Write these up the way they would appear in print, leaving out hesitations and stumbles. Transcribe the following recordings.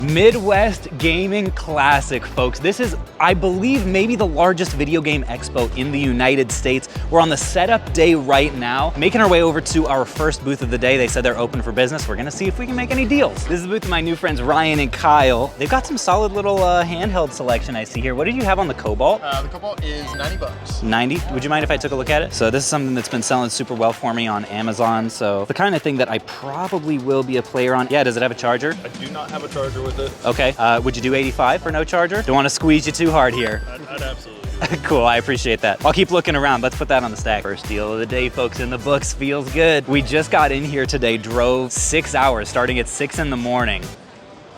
Midwest Gaming Classic, folks. This is, I believe, maybe the largest video game expo in the United States. We're on the setup day right now, making our way over to our first booth of the day. They said they're open for business. We're gonna see if we can make any deals. This is the booth of my new friends, Ryan and Kyle. They've got some solid little handheld selection I see here. What did you have on the Cobalt? The Cobalt is 90 bucks. 90? Would you mind if I took a look at it? So this is something that's been selling super well for me on Amazon. So the kind of thing that I probably will be a player on. Yeah, does it have a charger? I do not have a charger with it. Okay, would you do 85 for no charger? Don't want to squeeze you too hard here. I'd absolutely do it. Cool, I appreciate that. I'll keep looking around. Let's put that on the stack. First deal of the day, folks, in the books. Feels good. We just got in here today, drove 6 hours, starting at 6 in the morning.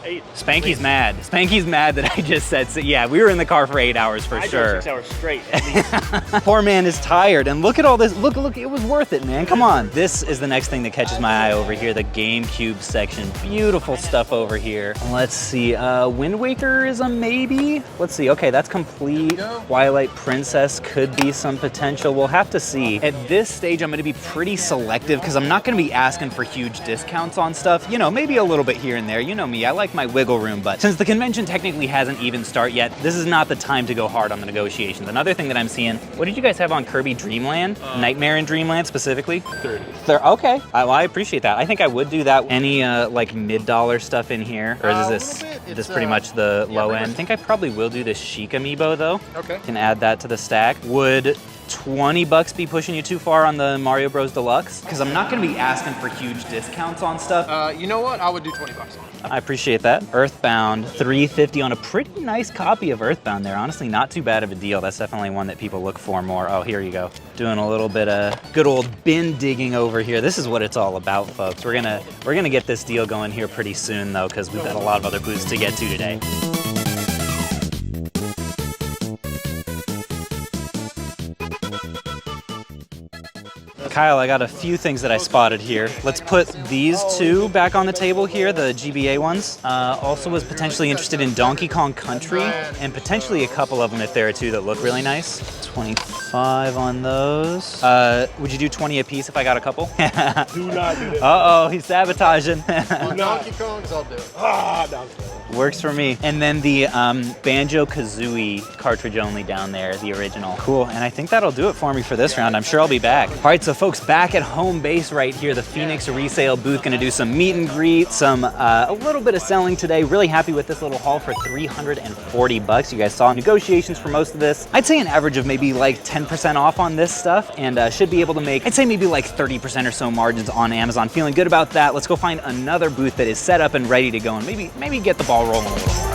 8. Spanky's mad. Spanky's mad that I just said, so yeah, we were in the car for 8 hours for sure. 6 hours straight, at least. Poor man is tired, and look at all this. Look, it was worth it, man. Come on. This is the next thing that catches my eye over here, the GameCube section. Beautiful stuff over here. Let's see, Wind Waker is a maybe. Let's see, okay, that's complete. Twilight Princess could be some potential. We'll have to see. At this stage, I'm gonna be pretty selective because I'm not gonna be asking for huge discounts on stuff. You know, maybe a little bit here and there. You know me, I like my wiggle room, but since the convention technically hasn't even started yet, this is not the time to go hard on the negotiations. Another thing that I'm seeing, what did you guys have on Kirby Dreamland? Nightmare in Dreamland specifically? 30. Okay, I appreciate that. I think I would do that. Any like mid-dollar stuff in here? Or is this pretty much the low end? I think I probably will do this Chic amiibo though. Okay. Can add that to the stack. Would 20 bucks be pushing you too far on the Mario Bros. Deluxe? Because I'm not gonna be asking for huge discounts on stuff. You know what? I would do 20 bucks on it. I appreciate that. Earthbound, $350 on a pretty nice copy of Earthbound there. Honestly, not too bad of a deal. That's definitely one that people look for more. Oh, here you go. Doing a little bit of good old bin digging over here. This is what it's all about, folks. We're gonna get this deal going here pretty soon though, because we've got a lot of other booths to get to today. Kyle, I got a few things that I spotted here. Let's put these two back on the table here, the GBA ones. Also was potentially interested in Donkey Kong Country, and potentially a couple of them if there are two that look really nice. 25 on those. Would you do 20 a piece if I got a couple? Do not do that. Uh-oh, he's sabotaging. On Donkey Kongs, I'll do it. No. Works for me. And then the Banjo-Kazooie cartridge only down there, the original. Cool, and I think that'll do it for me for this round. I'm sure I'll be back. All right, so folks, back at home base right here, the Phoenix Resale booth, gonna do some meet and greet, a little bit of selling today. Really happy with this little haul for 340 bucks. You guys saw negotiations for most of this. I'd say an average of maybe like 10% off on this stuff, and should be able to make, I'd say maybe like 30% or so margins on Amazon. Feeling good about that. Let's go find another booth that is set up and ready to go, and maybe get the ball rolling a little more.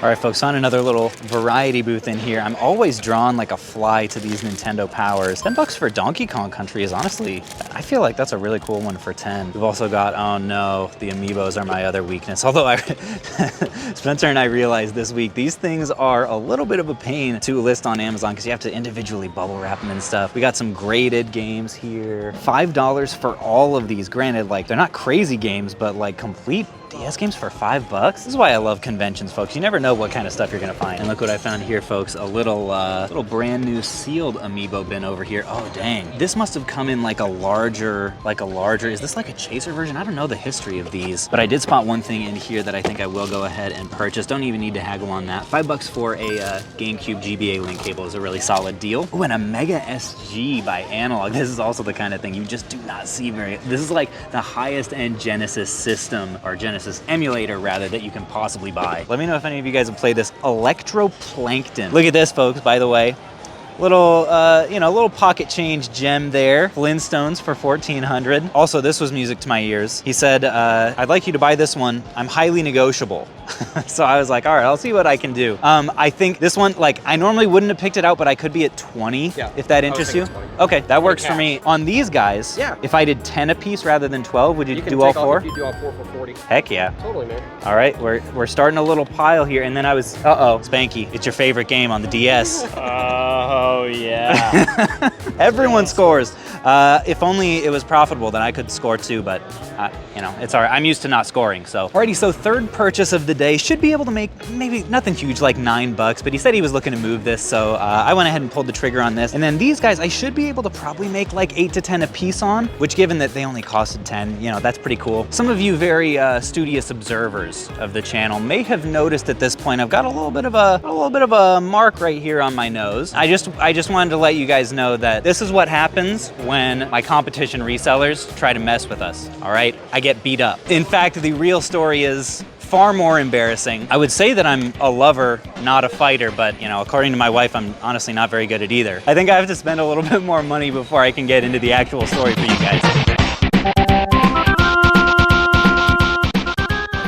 All right, folks, on another little variety booth in here. I'm always drawn like a fly to these Nintendo Powers. 10 bucks for Donkey Kong Country is honestly, I feel like that's a really cool one for 10. We've also got, oh no, the amiibos are my other weakness. Although Spencer and I realized this week, these things are a little bit of a pain to list on Amazon because you have to individually bubble wrap them and stuff. We got some graded games here. $5 for all of these. Granted, like they're not crazy games, but like complete DS games for $5? This is why I love conventions, folks. You never know what kind of stuff you're gonna find. And look what I found here, folks. A little brand new sealed amiibo bin over here. Oh, dang. This must have come in like a larger, is this like a chaser version? I don't know the history of these, but I did spot one thing in here that I think I will go ahead and purchase. Don't even need to haggle on that. $5 for a GameCube GBA link cable is a really solid deal. Oh, and a Mega SG by Analog. This is also the kind of thing you just do not see this is like the highest end Genesis system, or Genesis emulator rather, that you can possibly buy. Let me know if any of you guys have played this. Electroplankton. Look at this, folks, by the way. Little, little pocket change gem there. Flintstones for $1,400. Also, this was music to my ears. He said, I'd like you to buy this one. I'm highly negotiable. So I was like, all right, I'll see what I can do. I think this one, like, I normally wouldn't have picked it out, but I could be at 20, if that interests you. Okay, that works for me. On these guys, if I did 10 a piece rather than 12, would you do all four? You do all four for 40. Heck yeah. Totally, man. All right, we're starting a little pile here, and then I was, Spanky, it's your favorite game on the DS. Oh, yeah. Everyone scores. If only it was profitable, then I could score too, but you know, it's all right. I'm used to not scoring, so. Alrighty, so third purchase of the day. Should be able to make maybe nothing huge, like $9, but he said he was looking to move this, so I went ahead and pulled the trigger on this. And then these guys, I should be able to probably make like 8 to 10 a piece on, which given that they only costed 10, you know, that's pretty cool. Some of you very studious observers of the channel may have noticed at this point, I've got a little bit of a mark right here on my nose. I just wanted to let you guys know that this is what happens when my competition resellers try to mess with us, all right? I get beat up. In fact, the real story is far more embarrassing. I would say that I'm a lover, not a fighter, but you know, according to my wife, I'm honestly not very good at either. I think I have to spend a little bit more money before I can get into the actual story for you guys.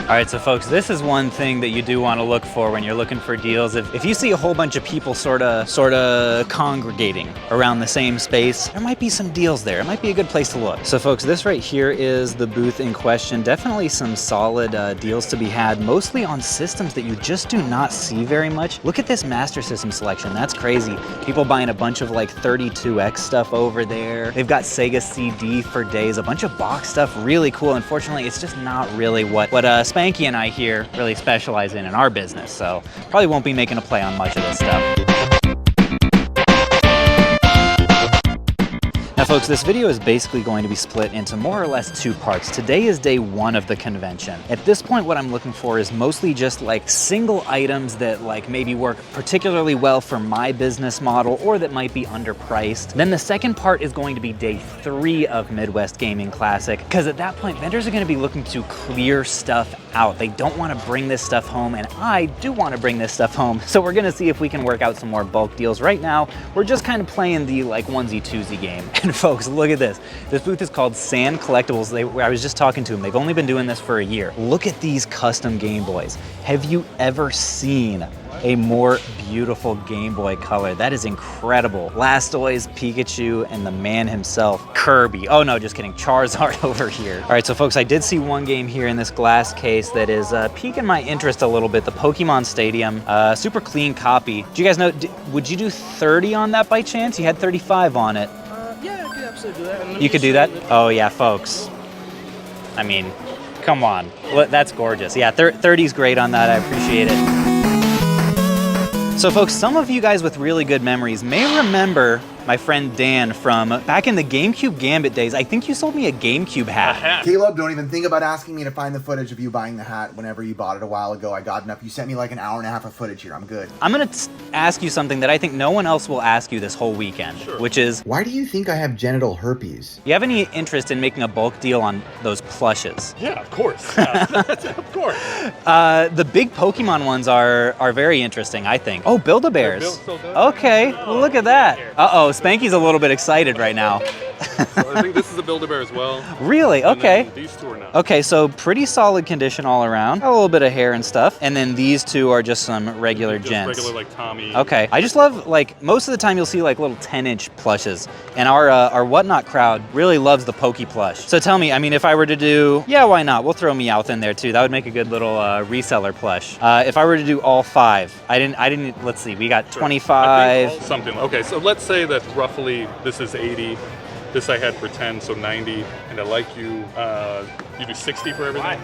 All right, so folks, this is one thing that you do want to look for when you're looking for deals. If you see a whole bunch of people sort of congregating around the same space, there might be some deals there. It might be a good place to look. So folks, this right here is the booth in question. Definitely some solid deals to be had, mostly on systems that you just do not see very much. Look at this Master System selection. That's crazy. People buying a bunch of like 32X stuff over there. They've got Sega CD for days, a bunch of box stuff, really cool. Unfortunately, it's just not really what Spanky and I here really specialize in our business, so probably won't be making a play on much of this stuff. Now folks, this video is basically going to be split into more or less 2 parts. Today is day 1 of the convention. At this point, what I'm looking for is mostly just like single items that like maybe work particularly well for my business model or that might be underpriced. Then the second part is going to be day 3 of Midwest Gaming Classic, because at that point, vendors are gonna be looking to clear stuff out. They don't wanna bring this stuff home, and I do wanna bring this stuff home. So we're gonna see if we can work out some more bulk deals. Right now, we're just kind of playing the like onesie-twosie game. And folks, look at this. This booth is called Sand Collectibles. I was just talking to them. They've only been doing this for a year. Look at these custom Game Boys. Have you ever seen a more beautiful Game Boy color? That is incredible. Blastoise, Pikachu, and the man himself, Kirby. Oh no, just kidding, Charizard over here. All right, so folks, I did see one game here in this glass case that is piquing my interest a little bit, the Pokemon Stadium. Super clean copy. Do you guys know, would you do 30 on that by chance? You had 35 on it. Yeah, I could absolutely do that. You could do that? Oh yeah, folks. I mean, come on. That's gorgeous. Yeah, 30's great on that, I appreciate it. So folks, some of you guys with really good memories may remember my friend Dan from back in the GameCube Gambit days. I think you sold me a GameCube hat. Caleb, don't even think about asking me to find the footage of you buying the hat whenever you bought it a while ago. I got enough. You sent me like an hour and a half of footage here. I'm good. I'm gonna ask you something that I think no one else will ask you this whole weekend, which is, why do you think I have genital herpes? do you have any interest in making a bulk deal on those plushes? Yeah, of course. Of course. The big Pokemon ones are very interesting, I think. Oh, Build-A-Bears. Okay, well, look at that. Uh-oh, Spanky's a little bit excited right now. So I think this is a Build-A-Bear as well. Really? Okay. These two are not. Okay, so pretty solid condition all around. A little bit of hair and stuff. And then these two are just some regular Just gents. regular like Tommy. Okay, I just love, like, most of the time you'll see like little 10-inch plushes, and our Whatnot crowd really loves the Pokey plush. So tell me, I mean, if I were to do, yeah, why not? We'll throw Meowth in there too. That would make a good little reseller plush. If I were to do all 5, I didn't. Let's see, we got 25. Something. Okay, so let's say that roughly this is 80. This I had for 10, so 90. And I like you. You do 60 for everything.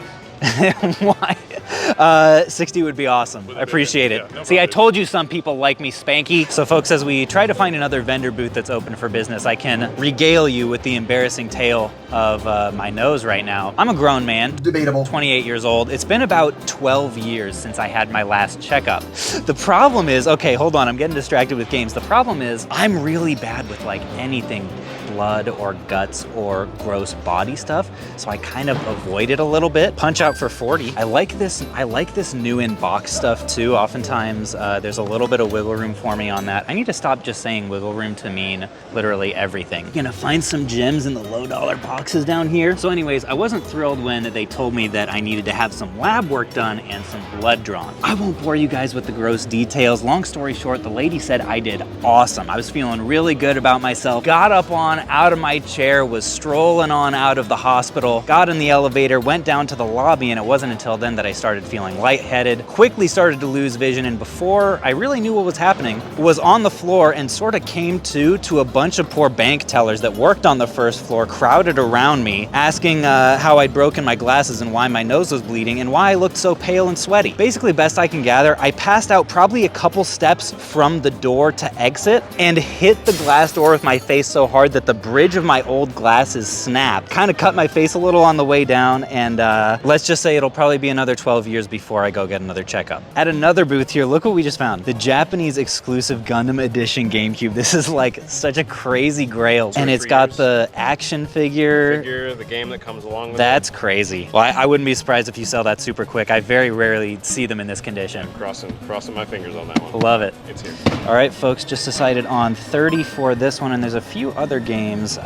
Why? 60 would be awesome. I appreciate it. Yeah, no See, I problem. told you some people like me Spanky. So folks, as we try to find another vendor booth that's open for business, I can regale you with the embarrassing tale of my nose right now. I'm a grown man. Debatable. 28 years old. It's been about 12 years since I had my last checkup. The problem is, okay, hold on, I'm getting distracted with games. The problem is I'm really bad with like anything blood or guts or gross body stuff, so I kind of avoid it a little bit. Punch out for 40. I like this new in box stuff too. Oftentimes there's a little bit of wiggle room for me on that. I need to stop just saying wiggle room to mean literally everything. You're gonna find some gems in the low dollar boxes down here. So anyways, I wasn't thrilled when they told me that I needed to have some lab work done and some blood drawn. I won't bore you guys with the gross details. Long story short, the lady said I did awesome. I was feeling really good about myself. Got up on out of my chair, was strolling on out of the hospital, got in the elevator, went down to the lobby, and it wasn't until then that I started feeling lightheaded, quickly started to lose vision, and before I really knew what was happening, was on the floor and sort of came to a bunch of poor bank tellers that worked on the first floor, crowded around me, asking how I'd broken my glasses and why my nose was bleeding and why I looked so pale and sweaty. Basically, best I can gather, I passed out probably a couple steps from the door to exit and hit the glass door with my face so hard that the bridge of my old glasses snapped. Kind of cut my face a little on the way down, and let's just say it'll probably be another 12 years before I go get another checkup. At another booth here, look what we just found. The Japanese exclusive Gundam Edition GameCube. This is like such a crazy grail. And it's got the action figure. The game that comes along with That's crazy. Well, I wouldn't be surprised if you sell that super quick. I very rarely see them in this condition. Crossing my fingers on that one. Love it. It's here. All right, folks, just decided on 30 for this one, and there's a few other games,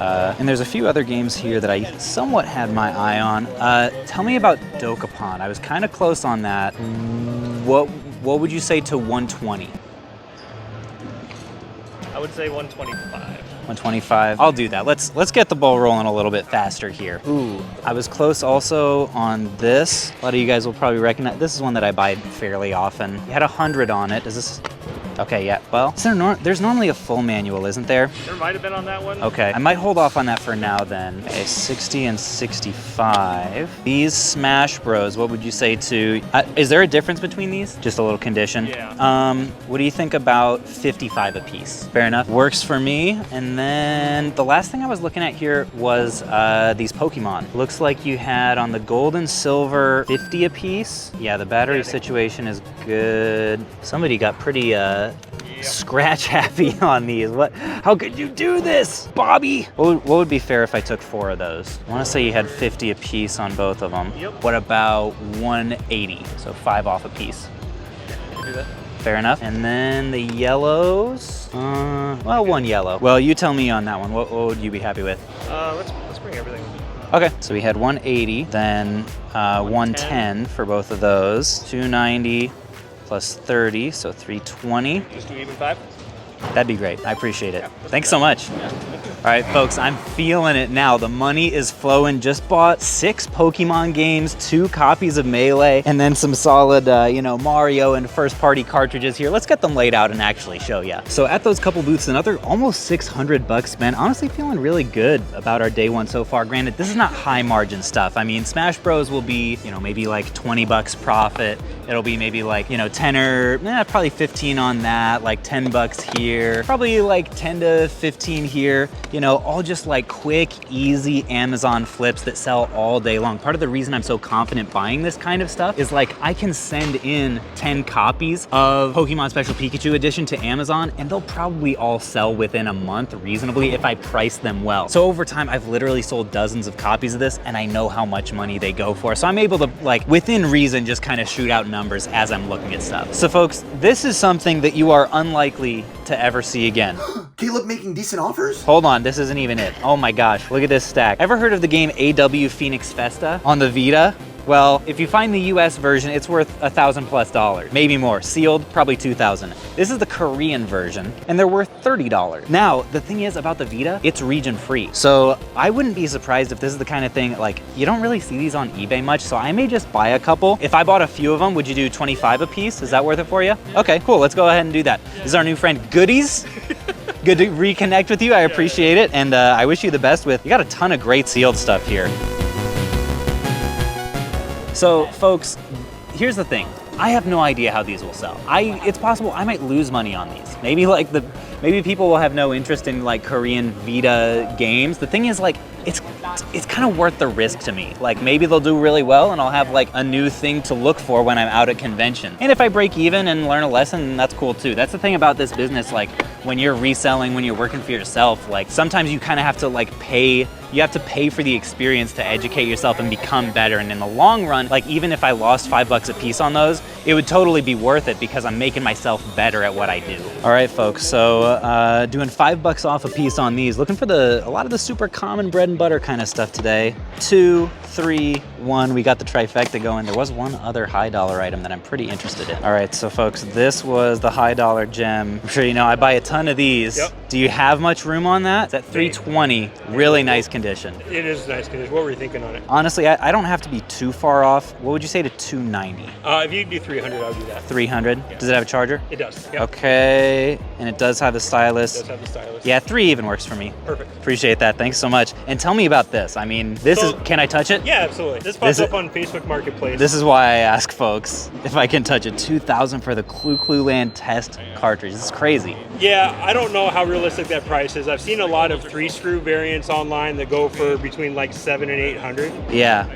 here that I somewhat had my eye on. Tell me about Dokapon. I was kind of close on that. What would you say to 120? I would say 125. 125. I'll do that. Let's get the ball rolling a little bit faster here. Ooh, I was close also on this. A lot of you guys will probably recognize. This is one that I buy fairly often. You had 100 on it. Is this? Okay, yeah. Well, there's normally a full manual, isn't there? There might have been on that one. Okay, I might hold off on that for now then. Okay, 60 and 65. These Smash Bros, what would you say to, is there a difference between these? Just a little condition? Yeah. What do you think about 55 a piece? Fair enough. Works for me. And then the last thing I was looking at here was these Pokemon. Looks like you had on the gold and silver 50 a piece. Yeah, the battery situation is good. Somebody got pretty scratch happy on these. How could you do this, Bobby? What would be fair if I took 4 of those? I want to say you had 50 a piece on both of them. Yep. What about 180? So 5 off a piece. Can do that. Fair enough. And then the yellows, well, 1 yellow. Well, you tell me on that one. What would you be happy with? Let's bring everything. Okay, so we had 180, then 110 for both of those. 290 plus 30, so 320. Just do even 5? That'd be great. I appreciate it. Thanks so much. All right, folks, I'm feeling it now. The money is flowing. Just bought 6 Pokemon games, 2 copies of Melee, and then some solid, Mario and first-party cartridges here. Let's get them laid out and actually show you. So at those couple booths, another almost 600 bucks spent. Honestly, feeling really good about our day one so far. Granted, this is not high-margin stuff. I mean, Smash Bros will be, maybe like 20 bucks profit. It'll be maybe like, 10 or probably 15 on that, like 10 bucks here, probably like 10 to 15 here. All just like quick, easy Amazon flips that sell all day long. Part of the reason I'm so confident buying this kind of stuff is like I can send in 10 copies of Pokemon Special Pikachu Edition to Amazon and they'll probably all sell within a month reasonably if I price them well. So over time, I've literally sold dozens of copies of this and I know how much money they go for. So I'm able to within reason, just kind of shoot out numbers as I'm looking at stuff. So folks, this is something that you are unlikely to ever see again. Caleb making decent offers? Hold on, this isn't even it. Oh my gosh, look at this stack. Ever heard of the game AW Phoenix Festa on the Vita? Well, if you find the US version, it's worth $1,000+, maybe more. Sealed, probably $2,000. This is the Korean version, and they're worth $30. Now, the thing is about the Vita, it's region free. So I wouldn't be surprised if this is the kind of thing, you don't really see these on eBay much, so I may just buy a couple. If I bought a few of them, would you do 25 a piece? Is that worth it for you? Okay, cool, let's go ahead and do that. This is our new friend, Goodies. Good to reconnect with you, I appreciate it, and I wish you the best you got a ton of great sealed stuff here. So folks, here's the thing. I have no idea how these will sell. It's possible I might lose money on these. Maybe maybe people will have no interest in Korean Vita games. The thing is it's kind of worth the risk to me. Maybe they'll do really well and I'll have a new thing to look for when I'm out at convention. And if I break even and learn a lesson, that's cool too. That's the thing about this business, when you're reselling, when you're working for yourself, sometimes you kind of have to pay. You have to pay for the experience to educate yourself and become better. And in the long run, even if I lost $5 a piece on those, it would totally be worth it because I'm making myself better at what I do. All right, folks, so doing $5 off a piece on these, looking for a lot of the super common bread and butter kind of stuff today. 2, 3, 1. We got the trifecta going. There was one other high dollar item that I'm pretty interested in. All right, so folks, this was the high dollar gem. I'm sure you know I buy a ton of these. Yep. Do you have much room on that? It's at 320, really nice condition. It is nice condition. What were you thinking on it? Honestly, I don't have to be too far off. What would you say to 290? If you do 300, I would do that. 300? Yeah. Does it have a charger? It does. Yep. Okay, and it does have the stylus. It does have the stylus. Yeah, 3 even works for me. Perfect. Appreciate that. Thanks so much. And tell me about this. I mean, this is, can I touch it? Yeah, absolutely. This pops up on Facebook Marketplace. This is why I ask folks if I can touch it. 2,000 for the Clue Land test cartridge. This is crazy. Yeah, I don't know how realistic that price is. I've seen a lot of 3-screw variants online that go for between like 700 and 800. Yeah.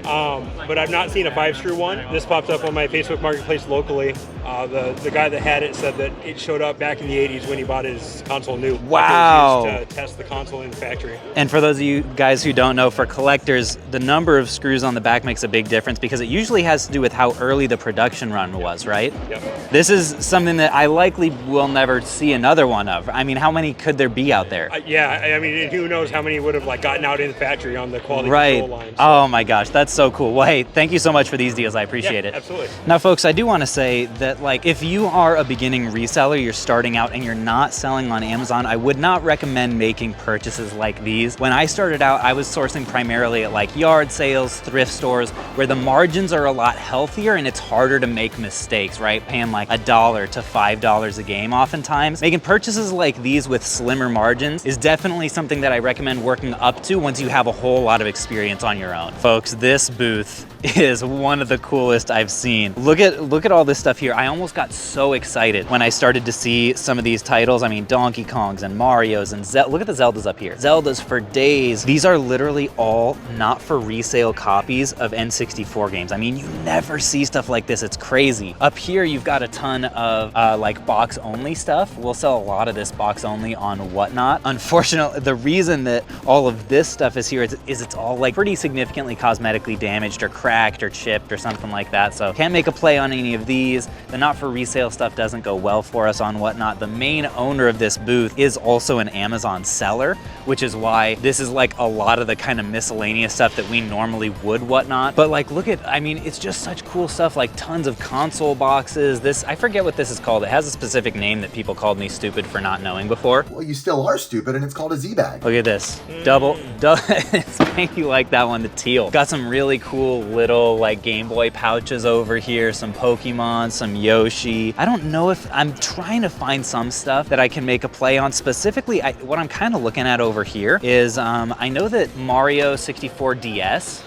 But I've not seen a 5-screw one. This popped up on my Facebook Marketplace locally. The guy that had it said that it showed up back in the 80s when he bought his console new. Wow. It was used to test the console in the factory. And for those of you guys who don't know, for collectors, the number of screws on the back makes a big difference because it usually has to do with how early the production run was, right? Yep. This is something that I likely will never see another one of. I mean, how many could there be out there? Yeah, I mean, who knows how many would have like gotten out in the factory on the quality Right. control line. So. Oh my gosh, that's so cool. Well, hey, thank you so much for these deals. I appreciate Yeah, it. absolutely. Now, folks, I do want to say that, like, if you are a beginning reseller, you're starting out and you're not selling on Amazon, I would not recommend making purchases like these. When I started out, I was sourcing primarily at like yard sales, thrift stores, where the margins are a lot healthier and it's harder to make mistakes, right? Paying like $1 to $5 a game oftentimes. Making purchases like these with slimmer margins is definitely something that I recommend working up to once you have a whole lot of experience on your own. Folks, this booth is one of the coolest I've seen. Look at all this stuff here. I almost got so excited when I started to see some of these titles. I mean, Donkey Kongs and Marios and look at the Zeldas up here. Zeldas for days. These are literally all not for resale copies of N64 games. I mean, you never see stuff like this. It's crazy. Up here, you've got a ton of like box only stuff. We'll sell a lot of this box only on Whatnot. Unfortunately, the reason that all of this stuff is here is it's all like pretty significantly cosmetically damaged or cracked or chipped or something like that. So can't make a play on any of these. The not for resale stuff doesn't go well for us on Whatnot. The main owner of this booth is also an Amazon seller, which is why this is like a lot of the kind of miscellaneous stuff that we normally would Whatnot. But like, look at, I mean, it's just such cool stuff, like tons of console boxes. This, I forget what this is called. It has a specific name that people called me stupid for not knowing before. Well, you still are stupid, and it's called a Z-bag. Look at this, double, it's making you like that one, the teal. Got some really cool little like Game Boy pouches over here, some Pokemon, some Yoshi. I don't know if, I'm trying to find some stuff that I can make a play on. Specifically, what I'm kind of looking at over here is, I know that Mario 64 DS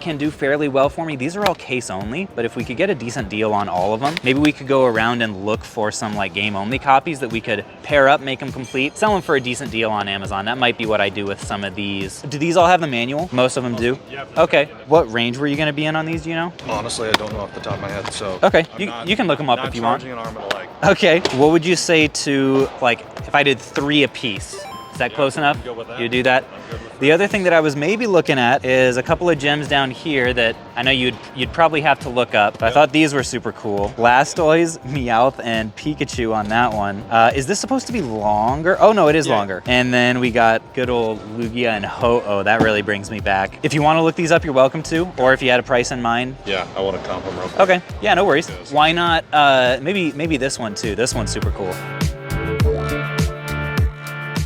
can do fairly well for me. These are all case only, but if we could get a decent deal on all of them, maybe we could go around and look for some like game only copies that we could pair up, make them complete, sell them for a decent deal on Amazon. That might be what I do with some of these. Do these all have the manual? Most of them do? Yeah. Okay. What range were you gonna be in on these, do you know? Honestly, I don't know off the top of my head, so. Okay, you can look them up if you want. Not charging an arm and a leg. Okay, what would you say to, like, if I did 3 a piece? Is that close enough? Go with that. You do that? The other thing that I was maybe looking at is a couple of gems down here that I know you'd probably have to look up. I thought these were super cool. Blastoise, Meowth, and Pikachu on that one. Is this supposed to be longer? Oh no, it is longer. And then we got good old Lugia and Ho-Oh. That really brings me back. If you want to look these up, you're welcome to, or if you had a price in mind. Yeah, I want to comp them real quick. Okay, yeah, no worries. Why not, maybe this one too. This one's super cool.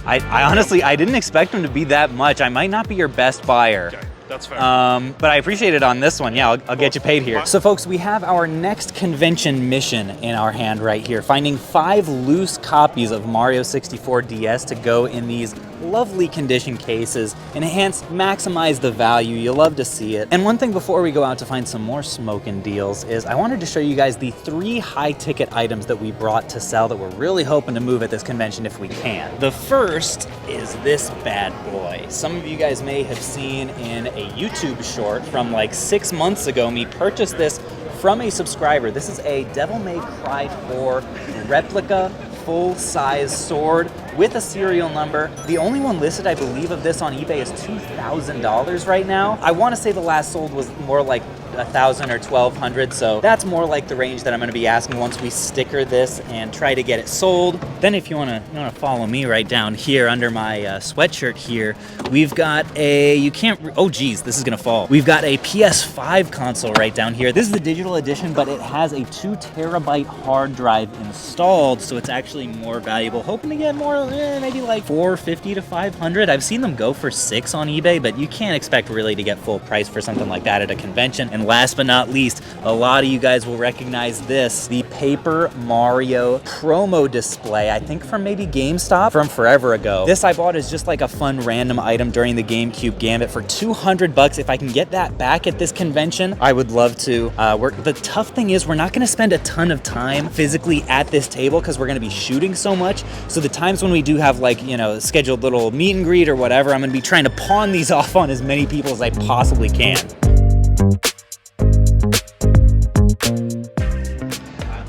I honestly, I didn't expect them to be that much. I might not be your best buyer. Okay, that's fair. But I appreciate it on this one. Yeah, I'll get you paid here. So folks, we have our next convention mission in our hand right here. Finding 5 loose copies of Mario 64 DS to go in these lovely condition cases. Enhance, maximize the value. You'll love to see it. And one thing before we go out to find some more smoking deals is I wanted to show you guys the 3 high ticket items that we brought to sell that we're really hoping to move at this convention if we can. The first is this bad boy. Some of you guys may have seen in a YouTube short from like 6 months ago, me purchased this from a subscriber. This is a Devil May Cry 4 replica full-size sword with a serial number. The only one listed, I believe, of this on eBay is $2,000 right now. I want to say the last sold was more like 1,000 or 1,200, so that's more like the range that I'm going to be asking once we sticker this and try to get it sold. Then if you want to follow me right down here under my sweatshirt here, we've got a, oh geez, this is going to fall. We've got a PS5 console right down here. This is the digital edition, but it has a 2 terabyte hard drive installed, so it's actually more valuable. Hoping to get more, maybe like $450 to $500. I've seen them go for $6 on eBay, but you can't expect really to get full price for something like that at a convention. And last but not least, a lot of you guys will recognize this, the Paper Mario promo display, I think from maybe GameStop from forever ago. This I bought as just like a fun random item during the GameCube Gambit for $200. If I can get that back at this convention, I would love to. The tough thing is we're not gonna spend a ton of time physically at this table because we're gonna be shooting so much. So the times when we do have like, scheduled little meet and greet or whatever, I'm gonna be trying to pawn these off on as many people as I possibly can.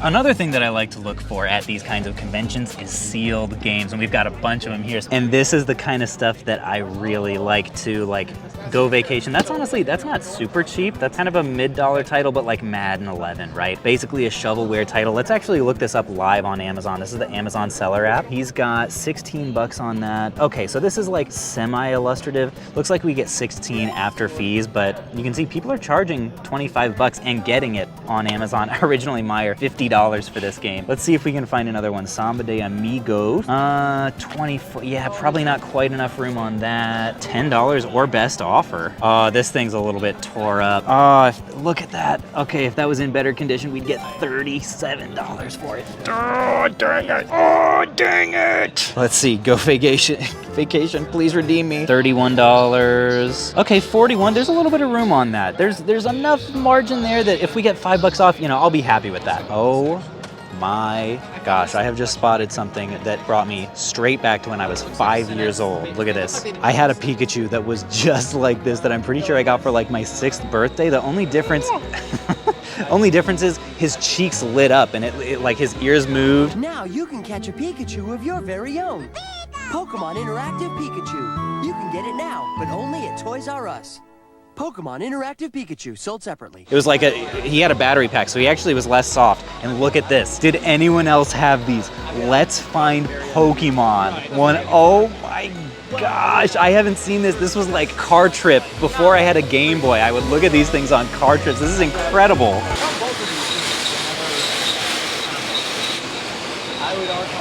Another thing that I like to look for at these kinds of conventions is sealed games, and we've got a bunch of them here. And this is the kind of stuff that I really like to go vacation. That's not super cheap. That's kind of a mid-dollar title, but like Madden 11, right? Basically a shovelware title. Let's actually look this up live on Amazon. This is the Amazon seller app. He's got 16 bucks on that. Okay, so this is like semi-illustrative. Looks like we get 16 after fees, but you can see people are charging 25 bucks and getting it on Amazon. Originally Meyer, $50 for this game. Let's see if we can find another one. Samba de Amigos. 24, yeah, probably not quite enough room on that. $10 or best offer. This thing's a little bit tore up. Look at that. Okay, if that was in better condition, we'd get $37 for it. Oh, dang it. Oh, dang it. Let's see, go vacation. Vacation, please redeem me. $31. Okay, 41. There's a little bit of room on that. There's enough margin there that if we get $5 off, I'll be happy with that. Oh my gosh, I have just spotted something that brought me straight back to when I was 5 years old. Look at this. I had a Pikachu that was just like this that I'm pretty sure I got for like my 6th birthday. The only difference is his cheeks lit up and it like his ears moved. Now you can catch a Pikachu of your very own. Pokemon Interactive Pikachu. You can get it now, but only at Toys R Us. Pokemon Interactive Pikachu, sold separately. It was like he had a battery pack, so he actually was less soft. And look at this. Did anyone else have these? Let's find Pokemon one. Oh my gosh, I haven't seen this. This was like car trip before I had a Game Boy. I would look at these things on car trips. This is incredible.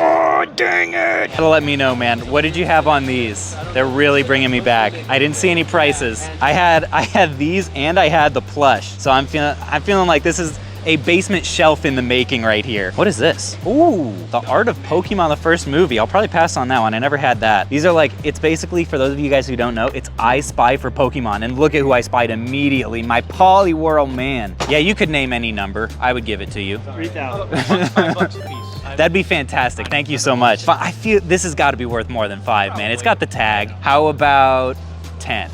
Oh, dang it. Gotta let me know, man. What did you have on these? They're really bringing me back. I didn't see any prices. I had these and I had the plush. So I'm feeling like this is a basement shelf in the making right here. What is this? Ooh, The Art of Pokemon, the first movie. I'll probably pass on that one. I never had that. These are like, it's basically, for those of you guys who don't know, it's I Spy for Pokemon. And look at who I spied immediately, my Poliwhirl man. Yeah, you could name any number. I would give it to you. 3,000. $5 a piece. That'd be fantastic. Thank you so much. I feel this has got to be worth more than 5, man. It's got the tag. How about 10?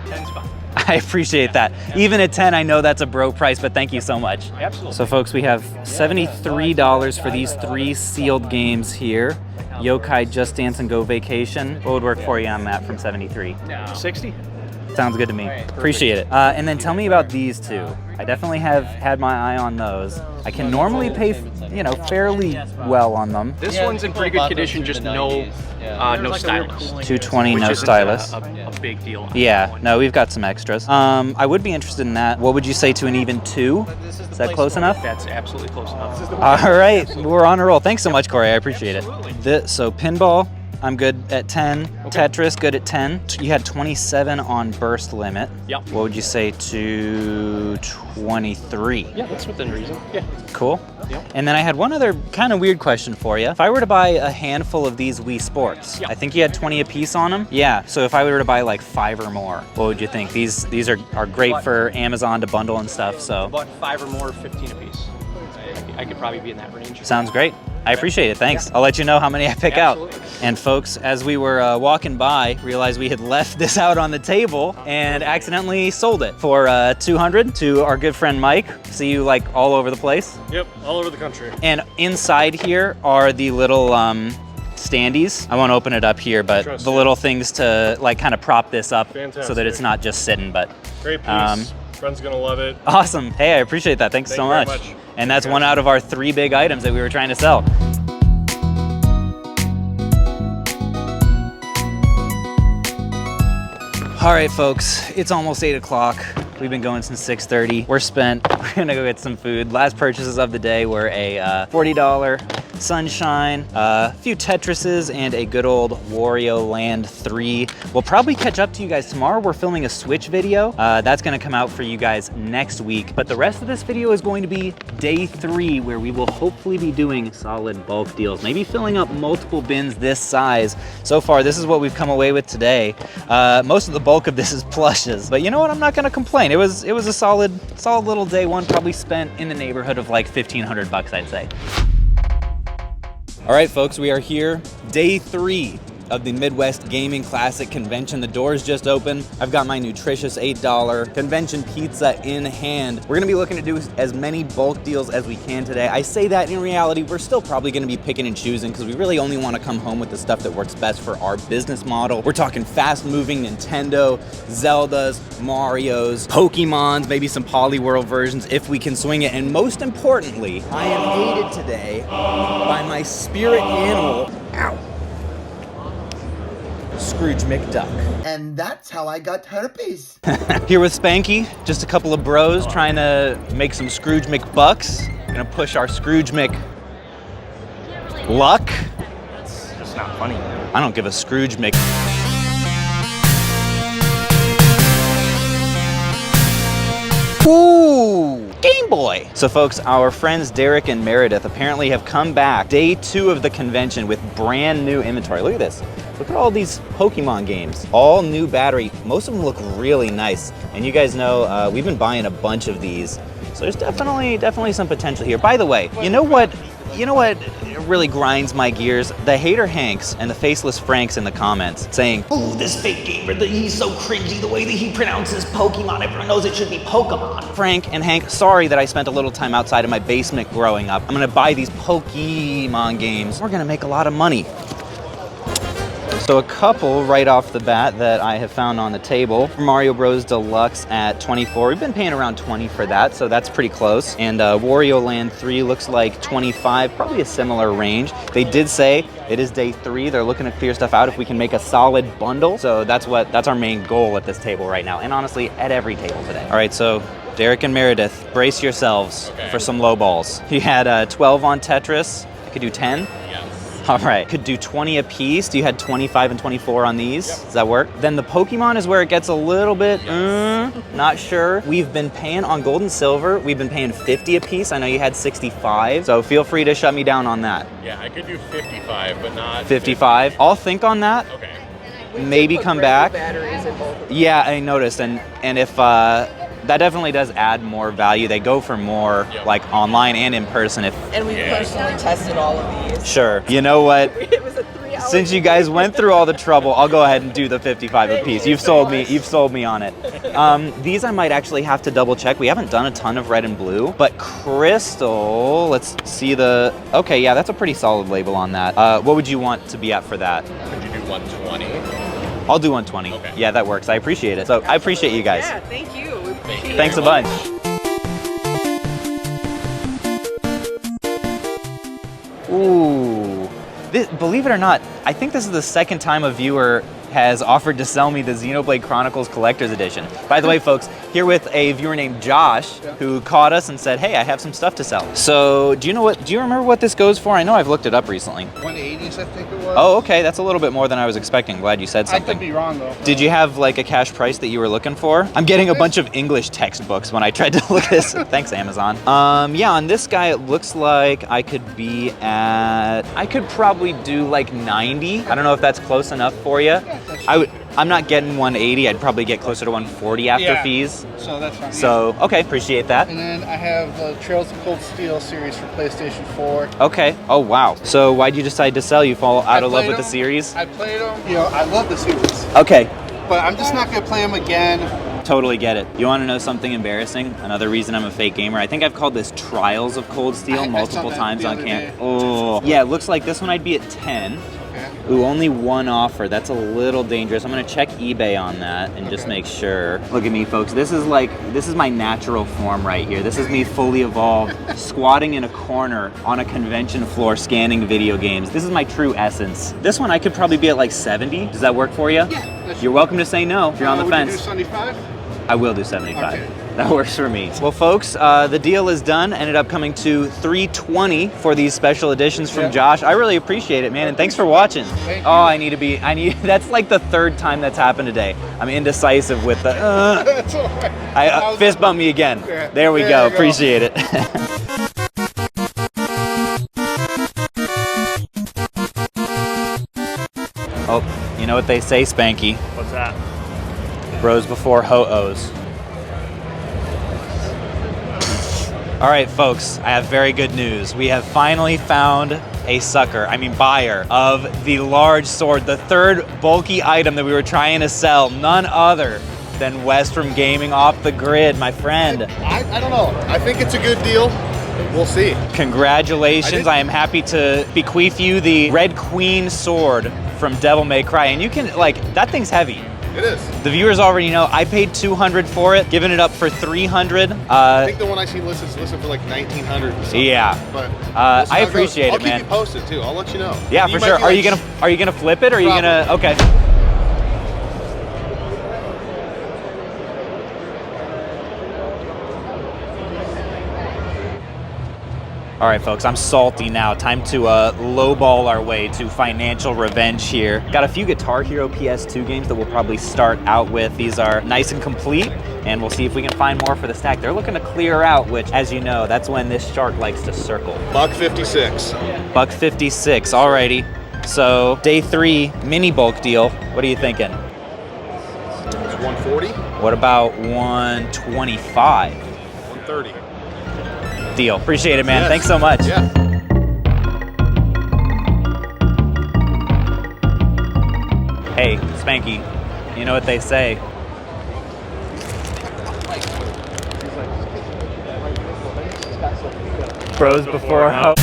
10's fine. I appreciate that. Even at 10, I know that's a bro price, but thank you so much. Absolutely. So folks, we have $73 for these 3 sealed games here. Yokai, Just Dance, and Go Vacation. What would work for you on that from 73? 60? Sounds good to me. Appreciate it. And then tell me about these 2. I definitely have had my eye on those. I can normally pay, fairly well on them. This one's in pretty good condition, just no stylus. 220, no stylus. A big deal. Yeah, no, we've got some extras. I would be interested in that. What would you say to an even 2? Is that close enough? That's absolutely close enough. All right, we're on a roll. Thanks so much, Corey. I appreciate it. So pinball, I'm good at 10. Okay. Tetris, good at 10. You had 27 on burst limit. Yep. What would you say to 23? Yeah, that's within reason. Yeah. Cool. Yep. And then I had one other kind of weird question for you. If I were to buy a handful of these Wii Sports, I think you had 20 a piece on them. Yeah, so if I were to buy like 5 or more, what would you think? These are great for Amazon to bundle and stuff, so. About 5 or more, 15 a piece. I could probably be in that range. Sounds great. I appreciate it, thanks. I'll let you know how many I pick out. And folks, as we were walking by, realized we had left this out on the table and accidentally sold it for $200 to our good friend Mike. See you like all over the place. Yep, all over the country. And inside here are the little standees. I won't open it up here, but Trust the you. little things to like kind of prop this up so that Fantastic. it's not just sitting, but Great piece. Friend's gonna love it. awesome. Hey, I appreciate that. Thanks Thank so you very much. much. And that's one out of our 3 big items that we were trying to sell. All right, folks, it's almost 8 o'clock. We've been going since 6:30. We're spent. We're gonna go get some food. Last purchases of the day were a $40 Sunshine, a few Tetrises, and a good old Wario Land 3. We'll probably catch up to you guys tomorrow. We're filming a Switch video. That's gonna come out for you guys next week. But the rest of this video is going to be day 3, where we will hopefully be doing solid bulk deals, maybe filling up multiple bins this size. So far, this is what we've come away with today. Most of the bulk of this is plushes, but you know what? I'm not gonna complain. It was a solid little day one. Probably spent in the neighborhood of like 1,500 bucks, I'd say. All right, folks, we are here, day 3 of the Midwest Gaming Classic Convention. The doors just opened. I've got my nutritious $8 convention pizza in hand. We're gonna be looking to do as many bulk deals as we can today. I say that in reality, we're still probably gonna be picking and choosing because we really only wanna come home with the stuff that works best for our business model. We're talking fast-moving Nintendo, Zeldas, Marios, Pokemons, maybe some Polyworld versions if we can swing it. And most importantly, I am aided today by my spirit animal, ow, Scrooge McDuck. And that's how I got herpes. Here with Spanky, just a couple of bros trying to make some Scrooge McBucks. Gonna push our Scrooge Mc luck. It's just not funny. I don't give a Scrooge Mc. Ooh, Game Boy. So folks, our friends Derek and Meredith apparently have come back day 2 of the convention with brand new inventory. Look at this. Look at all these Pokemon games. All new battery. Most of them look really nice. And you guys know we've been buying a bunch of these. So there's definitely some potential here. By the way, you know what really grinds my gears? The hater Hanks and the faceless Franks in the comments saying, "Ooh, this fake gamer, he's so cringy the way that he pronounces Pokemon. Everyone knows it should be Pokemon." Frank and Hank, sorry that I spent a little time outside of my basement growing up. I'm gonna buy these Pokemon games. We're gonna make a lot of money. So a couple right off the bat that I have found on the table. Mario Bros. Deluxe at 24. We've been paying around 20 for that, so that's pretty close. And Wario Land 3 looks like 25, probably a similar range. They did say it is day 3. They're looking to clear stuff out if we can make a solid bundle. So that's our main goal at this table right now. And honestly, at every table today. All right, so Derek and Meredith, brace yourselves for some low balls. You had 12 on Tetris. I could do 10. All right, could do 20 a piece. You had 25 and 24 on these. Yep. Does that work? Then the Pokemon is where it gets a little bit, not sure. We've been paying on gold and silver. We've been paying 50 a piece. I know you had 65, so feel free to shut me down on that. Yeah, I could do 55, but not 55. I'll think on that. Okay. Maybe come back. Yeah, I noticed, and if that definitely does add more value. They go for more like online and in person. And we personally tested all of these. Sure. You know what? It was a 3-hour. Since you guys went through all the trouble, I'll go ahead and do the 55 a piece. You've sold me. You've sold me on it. These I might actually have to double check. We haven't done a ton of red and blue, but Crystal. Let's see the. Okay, yeah, that's a pretty solid label on that. What would you want to be at for that? Could you do 120? I'll do 120. Okay. Yeah, that works. I appreciate it. So I appreciate you guys. Yeah, thank you. Thanks a bunch. Ooh. Believe it or not, I think this is the second time a viewer has offered to sell me the Xenoblade Chronicles Collector's Edition. By the way, folks, here with a viewer named Josh, who caught us and said, hey, I have some stuff to sell. So, do you remember what this goes for? I know I've looked it up recently. 180s, I think it was. Oh, okay, that's a little bit more than I was expecting. Glad you said something. I could be wrong, though. Did you have like a cash price that you were looking for? I'm getting a bunch of English textbooks when I tried to look at this. Thanks, Amazon. Yeah, on this guy, it looks like I could probably do like 90. I don't know if that's close enough for you. I'm not getting 180. I'd probably get closer to 140 after fees. So that's fine. So, okay, appreciate that. And then I have the Trails of Cold Steel series for PlayStation 4. Okay. Oh, wow. So why'd you decide to sell? You fall out of love with the series? I played them. You know, I love the series. Okay. But I'm just not going to play them again. Totally get it. You want to know something embarrassing? Another reason I'm a fake gamer. I think I've called this Trials of Cold Steel multiple times on camp. Oh, yeah, it looks like this one I'd be at 10. Ooh, only one offer. That's a little dangerous. I'm gonna check eBay on that and just make sure. Look at me, folks. This is my natural form right here. This is me fully evolved, squatting in a corner on a convention floor, scanning video games. This is my true essence. This one I could probably be at like 70. Does that work for you? Yeah. You're welcome to say no if you're on the would fence. You do 75? I will do 75. Okay. That works for me. Well, folks, the deal is done. Ended up coming to $320 for these special editions from Josh. I really appreciate it, man, and thanks for watching. Thank you. Oh, that's like the third time that's happened today. I'm indecisive with the, That's all right. fist bump me again. Yeah. There we There go, you go. appreciate it. Oh, you know what they say, Spanky? What's that? Bros before ho-ohs. All right, folks, I have very good news. We have finally found a buyer of the large sword, the third bulky item that we were trying to sell, none other than Westrom Gaming off the grid, my friend. I don't know. I think it's a good deal. We'll see. Congratulations, I am happy to bequeath you the Red Queen sword from Devil May Cry. And you can, that thing's heavy. It is. The viewers already know I paid $200 for it, giving it up for $300. I think the one I see listed is listed for like $1,900 or something. Yeah. But I appreciate it, man. I'll keep you posted too. I'll let you know. Yeah, for sure. Are you gonna flip it, or are you gonna? Okay. All right, folks, I'm salty now. Time to lowball our way to financial revenge here. Got a few Guitar Hero PS2 games that we'll probably start out with. These are nice and complete, and we'll see if we can find more for the stack. They're looking to clear out, which, as you know, that's when this shark likes to circle. $156. $156, alrighty. So, day 3, mini bulk deal. What are you thinking? It's 140. What about 125? 130. Deal. Appreciate it, man. Yes. Thanks so much. Yeah. Hey, Spanky, you know what they say? Bros before ho.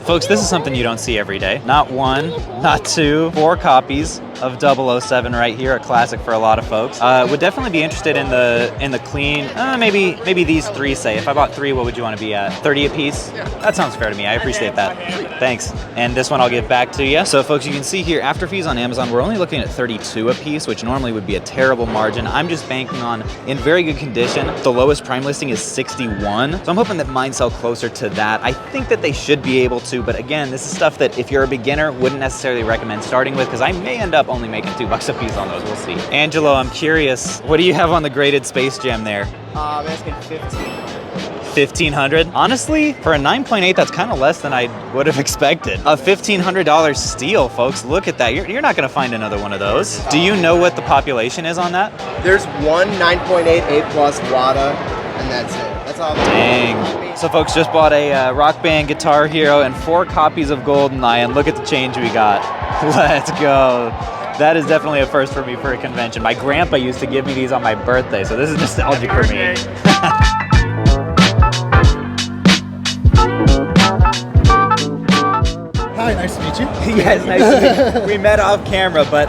Folks, this is something you don't see every day. Not one, not two, 4 copies of 007 right here, a classic for a lot of folks. Would definitely be interested in the clean, maybe these 3 say. If I bought 3, what would you want to be at? 30 a piece? Yeah. That sounds fair to me, I appreciate that. Thanks. And this one I'll give back to you. So folks, you can see here, after fees on Amazon, we're only looking at 32 a piece, which normally would be a terrible margin. I'm just banking on, in very good condition, the lowest prime listing is 61. So I'm hoping that mine sell closer to that. I think that they should be able to, but again, this is stuff that if you're a beginner, wouldn't necessarily recommend starting with, because I may end up only making $2 a piece on those, we'll see. Angelo, I'm curious, what do you have on the graded Space Jam there? I'm asking 1,500? Honestly, for a 9.8, that's kind of less than I would have expected. A $1,500 steal, folks. Look at that. You're not going to find another one of those. Do you know what the population is on that? There's one 9.8 A+ WADA, and that's it. That's all. Dang. So folks, just bought a Rock Band Guitar Hero and 4 copies of GoldenEye, and look at the change we got. Let's go. That is definitely a first for me for a convention. My grandpa used to give me these on my birthday, so this is nostalgic for me. Hi, nice to meet you. Yes, nice to meet you. We met off camera, but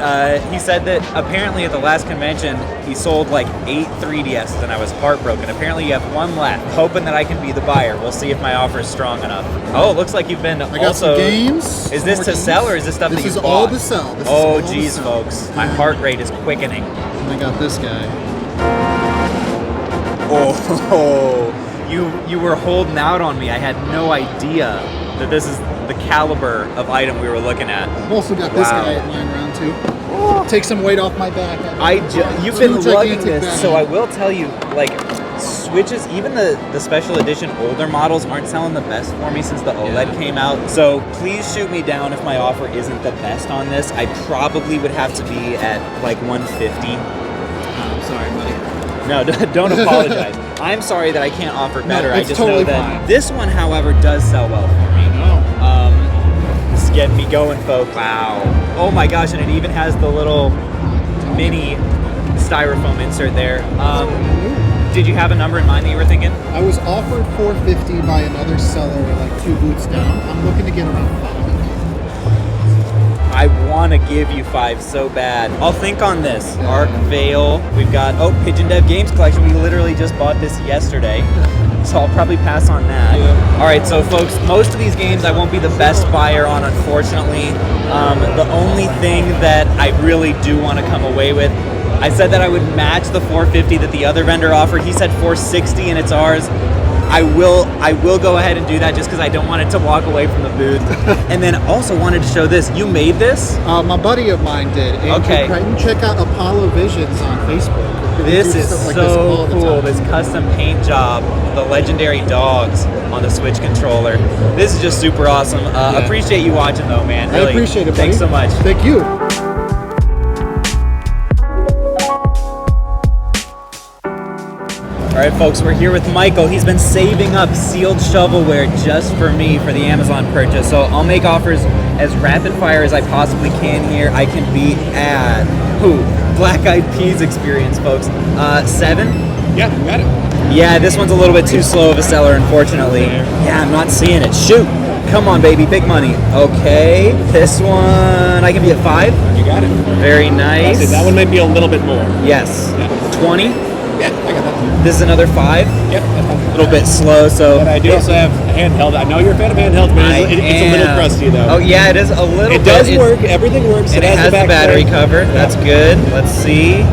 he said that apparently at the last convention, he sold like 8 3DSs, and I was heartbroken. Apparently you have 1 left. Hoping that I can be the buyer. We'll see if my offer is strong enough. Oh, it looks like you've been I got some games. Is this to sell, or is this stuff that you bought? This is all to sell. This is Oh, all to geez, sell. folks. My heart rate is quickening. And I got this guy. Oh, you were holding out on me. I had no idea that this is the caliber of item we were looking at. I've also got this guy lying around too. Take some weight off my back. You've been lugging this, so I will tell you, like, Switches, even the special edition older models aren't selling the best for me since the OLED came out. So please shoot me down if my offer isn't the best on this. I probably would have to be at like 150. I'm sorry, buddy. No, don't apologize. I'm sorry that I can't offer better. No, I it's just totally know that fine. this one, however, does sell well for me. This is getting me going, folks. Wow. Oh my gosh, and it even has the little mini styrofoam insert there. Did you have a number in mind that you were thinking? I was offered 450 by another seller, like 2 boots down. I'm looking to get around 5. I want to give you 5 so bad. I'll think on this. Arc Veil. We've got, Pigeon Dev Games Collection. We literally just bought this yesterday. So I'll probably pass on that. Yeah. All right, so folks, most of these games I won't be the best buyer on, unfortunately. The only thing that I really do want to come away with, I said that I would match the 450 that the other vendor offered. He said 460 and it's ours. I will go ahead and do that just because I don't want it to walk away from the booth. And then also wanted to show this. You made this? My buddy of mine did. And okay. You can check out Apollo Visions on Facebook. This is so cool. This custom paint job, the legendary dogs on the Switch controller. This is just super awesome. Appreciate you watching though, man. Really. I appreciate it, buddy. Thanks so much. Thank you. All right, folks, we're here with Michael. He's been saving up sealed shovelware just for me for the Amazon purchase. So I'll make offers as rapid fire as I possibly can here. I can be at, Black Eyed Peas experience, folks. 7? Yeah, you got it. Yeah, this one's a little bit too slow of a seller, unfortunately. Yeah, I'm not seeing it. Shoot. Come on, baby, big money. Okay, this one, I can be at 5. You got it. Very nice. That one might be a little bit more. Yes. Yeah. 20. Yeah, I got that. This is another 5. Yep. A little bit slow, so. But I do also have handheld. I know you're a fan of handheld, but it's a little crusty though. Oh yeah, it is a little. It does work. Everything works. It has the battery cover. That's good. Let's see.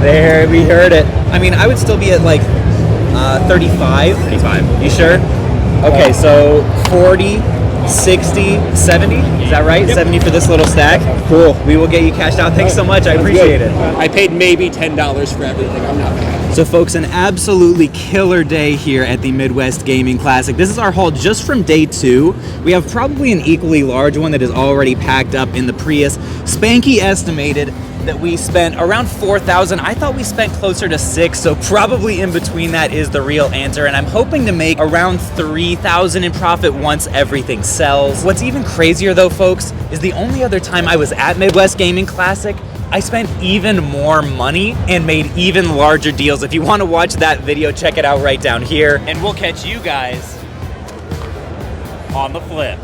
There, we heard it. I mean, I would still be at like 35. 35. You sure? Okay, so 40, 60, 70. Is that right? Yep. 70 for this little stack. Cool. We will get you cashed out. Thanks so much. I appreciate it. I paid maybe $10 for everything. I'm not bad. So folks, an absolutely killer day here at the Midwest Gaming Classic. This is our haul just from day 2. We have probably an equally large one that is already packed up in the Prius. Spanky estimated that we spent around $4,000. I thought we spent closer to $6,000, so probably in between that is the real answer. And I'm hoping to make around $3,000 in profit once everything sells. What's even crazier though, folks, is the only other time I was at Midwest Gaming Classic, I spent even more money and made even larger deals. If you want to watch that video, check it out right down here. And we'll catch you guys on the flip.